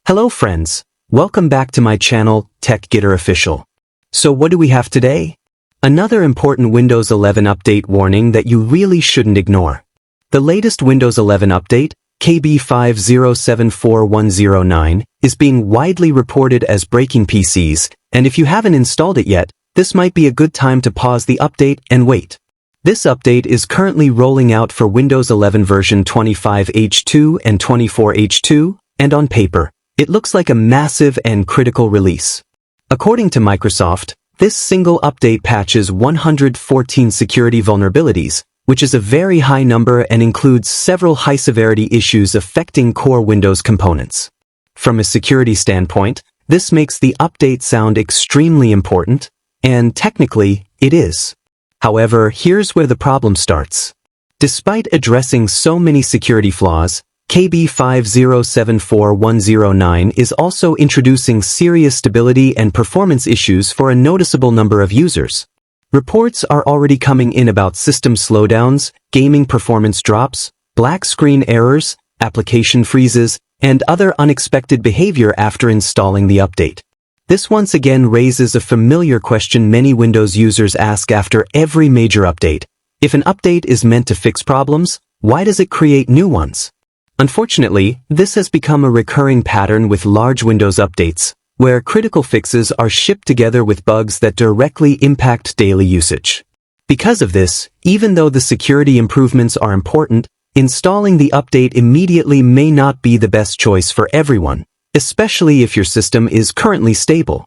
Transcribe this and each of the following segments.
Hello friends, welcome back to my channel, TechGetter Official. So what do we have today? Another important Windows 11 update warning that you really shouldn't ignore. The latest Windows 11 update, KB5074109, is being widely reported as breaking PCs, and if you haven't installed it yet, this might be a good time to pause the update and wait. This update is currently rolling out for Windows 11 version 25H2 and 24H2, and on paper, it looks like a massive and critical release. According to Microsoft, this single update patches 114 security vulnerabilities, which is a very high number and includes several high-severity issues affecting core Windows components. From a security standpoint, this makes the update sound extremely important, and technically, it is. However, here's where the problem starts. Despite addressing so many security flaws, KB5074109 is also introducing serious stability and performance issues for a noticeable number of users. Reports are already coming in about system slowdowns, gaming performance drops, black screen errors, application freezes, and other unexpected behavior after installing the update. This once again raises a familiar question many Windows users ask after every major update. If an update is meant to fix problems, why does it create new ones? Unfortunately, this has become a recurring pattern with large Windows updates, where critical fixes are shipped together with bugs that directly impact daily usage. Because of this, even though the security improvements are important, installing the update immediately may not be the best choice for everyone, especially if your system is currently stable.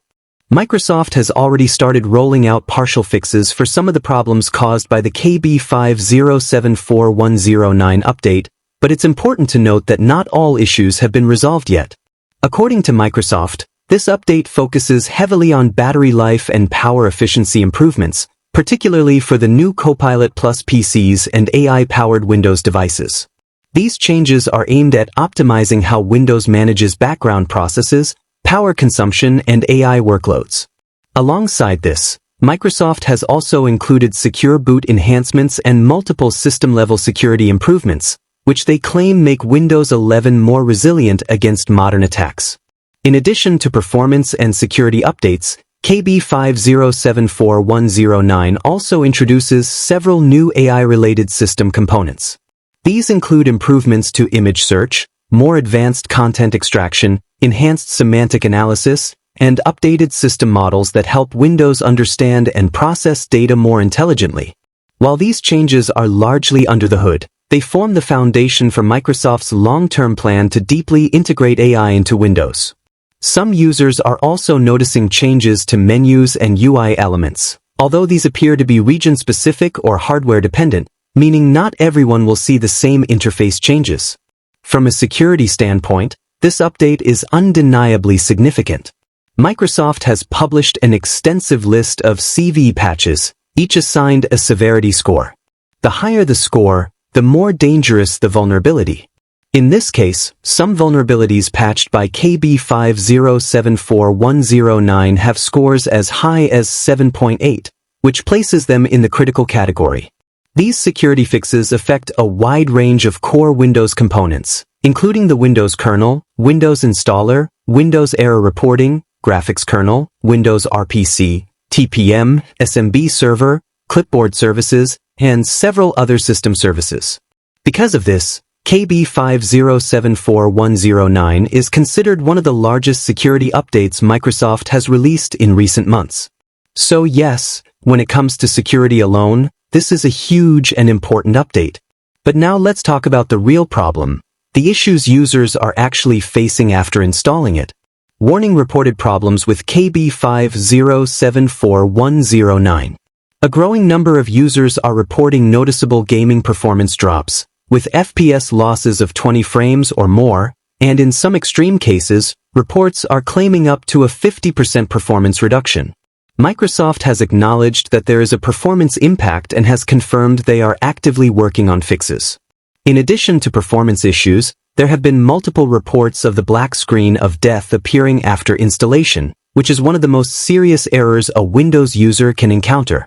Microsoft has already started rolling out partial fixes for some of the problems caused by the KB5074109 update, but it's important to note that not all issues have been resolved yet. According to Microsoft, this update focuses heavily on battery life and power efficiency improvements, particularly for the new Copilot Plus PCs and AI-powered Windows devices. These changes are aimed at optimizing how Windows manages background processes, power consumption, and AI workloads. Alongside this, Microsoft has also included secure boot enhancements and multiple system-level security improvements, which they claim make Windows 11 more resilient against modern attacks. In addition to performance and security updates, KB5074109 also introduces several new AI-related system components. These include improvements to image search, more advanced content extraction, enhanced semantic analysis, and updated system models that help Windows understand and process data more intelligently. While these changes are largely under the hood, they form the foundation for Microsoft's long-term plan to deeply integrate AI into Windows. Some users are also noticing changes to menus and UI elements, although these appear to be region-specific or hardware-dependent, meaning not everyone will see the same interface changes. From a security standpoint, this update is undeniably significant. Microsoft has published an extensive list of CV patches, each assigned a severity score. The higher the score, the more dangerous the vulnerability. In this case, some vulnerabilities patched by KB5074109 have scores as high as 7.8, which places them in the critical category. These security fixes affect a wide range of core Windows components, including the Windows kernel, Windows installer, Windows error reporting, graphics kernel, Windows RPC, TPM, SMB server, clipboard services, and several other system services. Because of this, KB5074109 is considered one of the largest security updates Microsoft has released in recent months. So yes, when it comes to security alone, this is a huge and important update. But now let's talk about the real problem, the issues users are actually facing after installing it. Warning reported problems with KB5074109. A growing number of users are reporting noticeable gaming performance drops, with FPS losses of 20 frames or more, and in some extreme cases, reports are claiming up to a 50% performance reduction. Microsoft has acknowledged that there is a performance impact and has confirmed they are actively working on fixes. In addition to performance issues, there have been multiple reports of the black screen of death appearing after installation, which is one of the most serious errors a Windows user can encounter.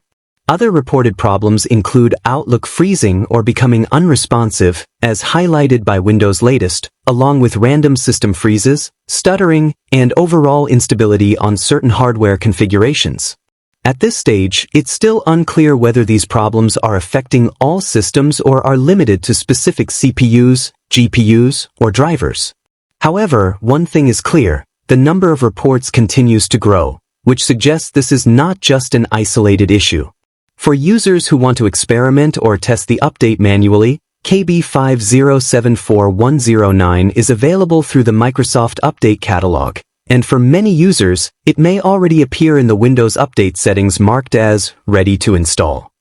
Other reported problems include Outlook freezing or becoming unresponsive, as highlighted by Windows latest, along with random system freezes, stuttering, and overall instability on certain hardware configurations. At this stage, it's still unclear whether these problems are affecting all systems or are limited to specific CPUs, GPUs, or drivers. However, one thing is clear: the number of reports continues to grow, which suggests this is not just an isolated issue. For users who want to experiment or test the update manually, KB5074109 is available through the Microsoft Update Catalog, and for many users, it may already appear in the Windows Update settings marked as Ready to Install.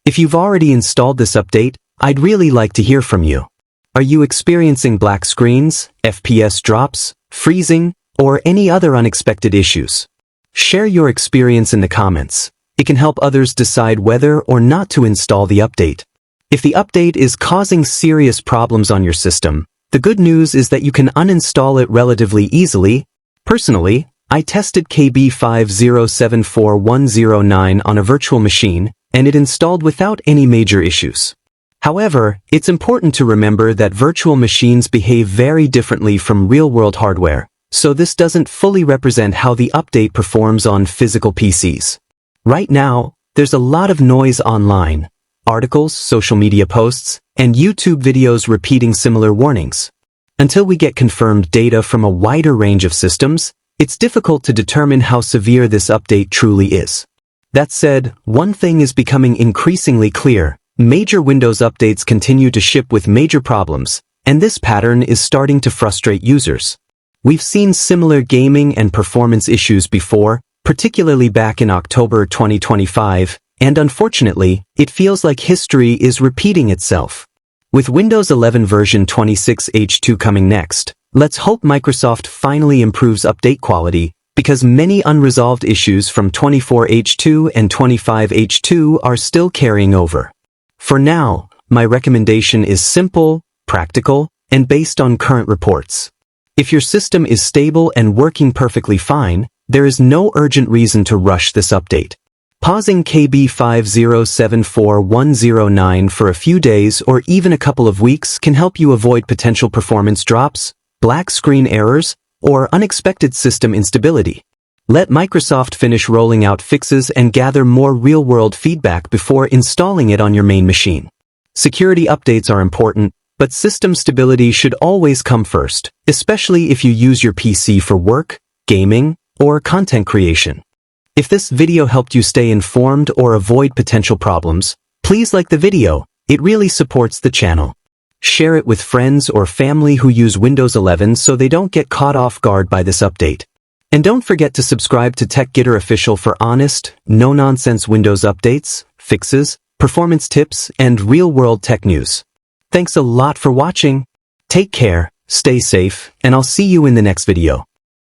If you've already installed this update, I'd really like to hear from you. Are you experiencing black screens, FPS drops, freezing, or any other unexpected issues? Share your experience in the comments. It can help others decide whether or not to install the update. If the update is causing serious problems on your system, the good news is that you can uninstall it relatively easily. Personally, I tested KB5074109 on a virtual machine, and it installed without any major issues. However, it's important to remember that virtual machines behave very differently from real-world hardware, so this doesn't fully represent how the update performs on physical PCs. Right now, there's a lot of noise online: articles, social media posts, and YouTube videos repeating similar warnings. Until we get confirmed data from a wider range of systems, it's difficult to determine how severe this update truly is. That said, one thing is becoming increasingly clear: major Windows updates continue to ship with major problems, and this pattern is starting to frustrate users. We've seen similar gaming and performance issues before, particularly back in October 2025, and unfortunately, it feels like history is repeating itself. With Windows 11 version 26H2 coming next, let's hope Microsoft finally improves update quality, because many unresolved issues from 24H2 and 25H2 are still carrying over. For now, my recommendation is simple, practical, and based on current reports. If your system is stable and working perfectly fine, there is no urgent reason to rush this update. Pausing KB5074109 for a few days or even a couple of weeks can help you avoid potential performance drops, black screen errors, or unexpected system instability. Let Microsoft finish rolling out fixes and gather more real-world feedback before installing it on your main machine. Security updates are important, but system stability should always come first, especially if you use your PC for work, gaming, or content creation. If this video helped you stay informed or avoid potential problems, please like the video. It really supports the channel. Share it with friends or family who use Windows 11 so they don't get caught off guard by this update. And don't forget to subscribe to TechGetter Official for honest, no-nonsense Windows updates, fixes, performance tips, and real-world tech news. Thanks a lot for watching. Take care, stay safe, and I'll see you in the next video.